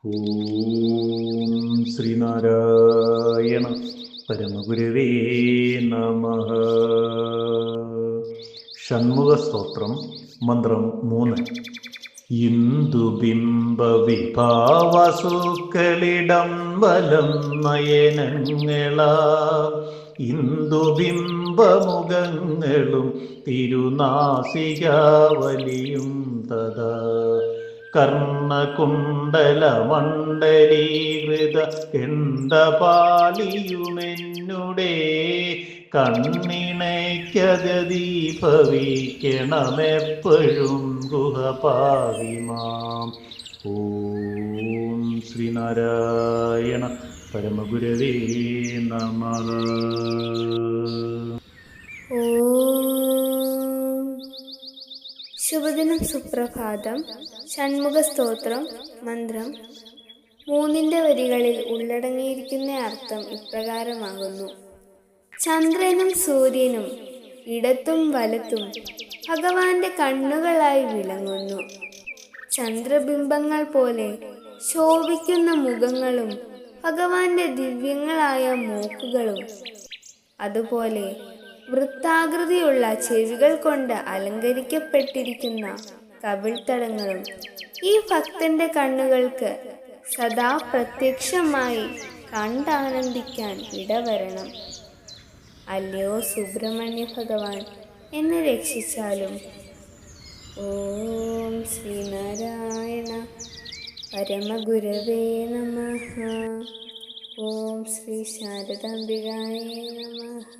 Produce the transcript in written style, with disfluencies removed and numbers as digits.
ഓം ശ്രീനാരായണ പരമഗുരവേ നമഃ. ഷൺമുഖ സ്തോത്രം, മന്ത്രം 3. ഇന്ദുബിംബ വിഭാവസുക്കളിടം വലം നയനങ്ങളാ ഇന്ദുബിംബമുഖങ്ങളും തിരുനാസികാവലിയും തഥാ കർണകുണ്ടലമണ്ഡലീകൃത ഗണ്ഡപാളിയുമെന്നുടെ കണ്ണിണയ്ക്കതീഭവിക്കണമെപ്പോഴും ഗുഹപാവിമാം. ഓം ശ്രീനാരായണ പരമഗുരവേ നമഃ. ശുഭദിനം, സുപ്രഭാതം. ഷൺമുഖ സ്തോത്രം മന്ത്രം 3 വരികളിൽ ഉള്ളടങ്ങിയിരിക്കുന്ന അർത്ഥം ഇപ്രകാരമാകുന്നു. ചന്ദ്രനും സൂര്യനും ഇടത്തും വലത്തും ഭഗവാന്റെ കണ്ണുകളായി വിളങ്ങുന്നു. ചന്ദ്രബിംബങ്ങൾ പോലെ ശോഭിക്കുന്ന മുഖങ്ങളും ഭഗവാന്റെ ദിവ്യങ്ങളായ മൂക്കുകളും, അതുപോലെ വൃത്താകൃതിയുള്ള ചെവികൾ കൊണ്ട് അലങ്കരിക്കപ്പെട്ടിരിക്കുന്ന കവിൾത്തടങ്ങളും ഈ ഭക്തന്റെ കണ്ണുകൾക്ക് സദാ പ്രത്യക്ഷമായി കണ്ടാനന്ദിക്കാൻ ഇടവരണം. അല്ലയോ സുബ്രഹ്മണ്യ ഭഗവാൻ, എന്നെ രക്ഷിച്ചാലും. ഓം ശ്രീനാരായണ പരമഗുരവേ നമഃ. ഓം ശ്രീ ശാരദാംബികായേ നമഃ.